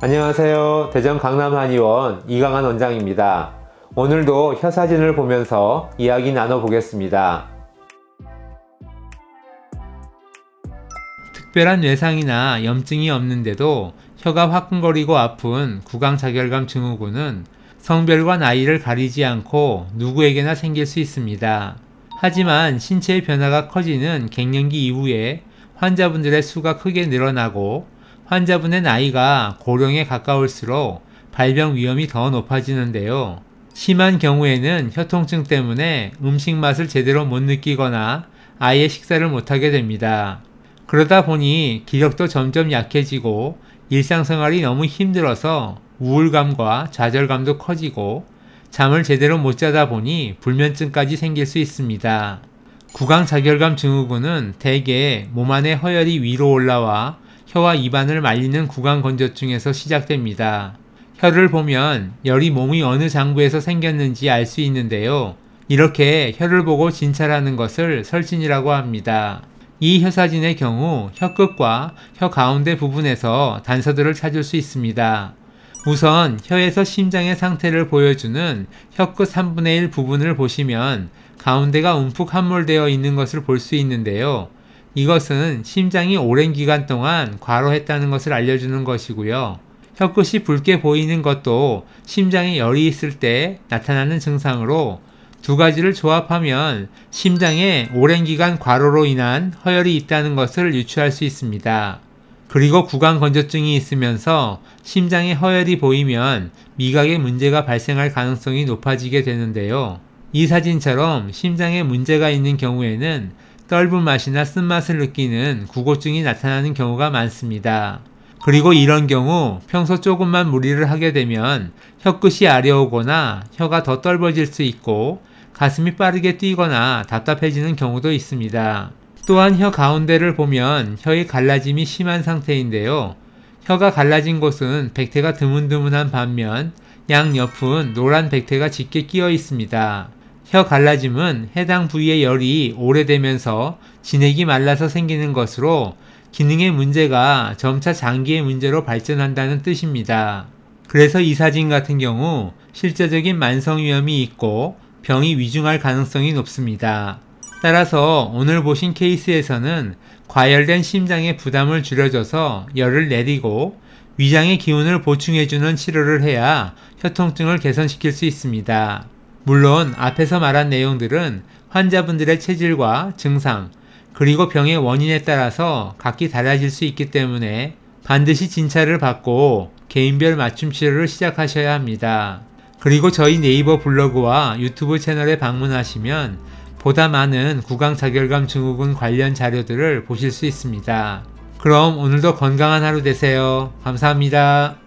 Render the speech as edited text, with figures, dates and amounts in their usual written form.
안녕하세요. 대전 강남한의원 이강한 원장입니다. 오늘도 혀 사진을 보면서 이야기 나눠보겠습니다. 특별한 외상이나 염증이 없는데도 혀가 화끈거리고 아픈 구강자결감 증후군은 성별과 나이를 가리지 않고 누구에게나 생길 수 있습니다. 하지만 신체의 변화가 커지는 갱년기 이후에 환자분들의 수가 크게 늘어나고 환자분의 나이가 고령에 가까울수록 발병 위험이 더 높아지는데요. 심한 경우에는 혀통증 때문에 음식 맛을 제대로 못 느끼거나 아예 식사를 못하게 됩니다. 그러다 보니 기력도 점점 약해지고 일상생활이 너무 힘들어서 우울감과 좌절감도 커지고 잠을 제대로 못 자다 보니 불면증까지 생길 수 있습니다. 구강자결감 증후군은 대개 몸 안의 허열이 위로 올라와 혀와 입안을 말리는 구강건조증에서 시작됩니다. 혀를 보면 열이 몸의 어느 장부에서 생겼는지 알 수 있는데요. 이렇게 혀를 보고 진찰하는 것을 설진이라고 합니다. 이 혀사진의 경우 혀끝과 혀 가운데 부분에서 단서들을 찾을 수 있습니다. 우선 혀에서 심장의 상태를 보여주는 혀끝 3분의 1 부분을 보시면 가운데가 움푹 함몰되어 있는 것을 볼 수 있는데요. 이것은 심장이 오랜 기간 동안 과로했다는 것을 알려주는 것이고요. 혀끝이 붉게 보이는 것도 심장에 열이 있을 때 나타나는 증상으로 두 가지를 조합하면 심장에 오랜 기간 과로로 인한 허열이 있다는 것을 유추할 수 있습니다. 그리고 구강건조증이 있으면서 심장에 허열이 보이면 미각에 문제가 발생할 가능성이 높아지게 되는데요. 이 사진처럼 심장에 문제가 있는 경우에는 떫은 맛이나 쓴맛을 느끼는 구고증이 나타나는 경우가 많습니다. 그리고 이런 경우 평소 조금만 무리를 하게 되면 혀끝이 아려오거나 혀가 더 떫어질 수 있고 가슴이 빠르게 뛰거나 답답해지는 경우도 있습니다. 또한 혀 가운데를 보면 혀의 갈라짐이 심한 상태인데요. 혀가 갈라진 곳은 백태가 드문드문한 반면 양옆은 노란 백태가 짙게 끼어 있습니다. 혀 갈라짐은 해당 부위의 열이 오래되면서 진액이 말라서 생기는 것으로 기능의 문제가 점차 장기의 문제로 발전한다는 뜻입니다. 그래서 이 사진 같은 경우 실제적인 만성위염이 있고 병이 위중할 가능성이 높습니다. 따라서 오늘 보신 케이스에서는 과열된 심장의 부담을 줄여줘서 열을 내리고 위장의 기운을 보충해주는 치료를 해야 혀통증을 개선시킬 수 있습니다. 물론 앞에서 말한 내용들은 환자분들의 체질과 증상, 그리고 병의 원인에 따라서 각기 달라질 수 있기 때문에 반드시 진찰을 받고 개인별 맞춤 치료를 시작하셔야 합니다. 그리고 저희 네이버 블로그와 유튜브 채널에 방문하시면 보다 많은 구강자결감 증후군 관련 자료들을 보실 수 있습니다. 그럼 오늘도 건강한 하루 되세요. 감사합니다.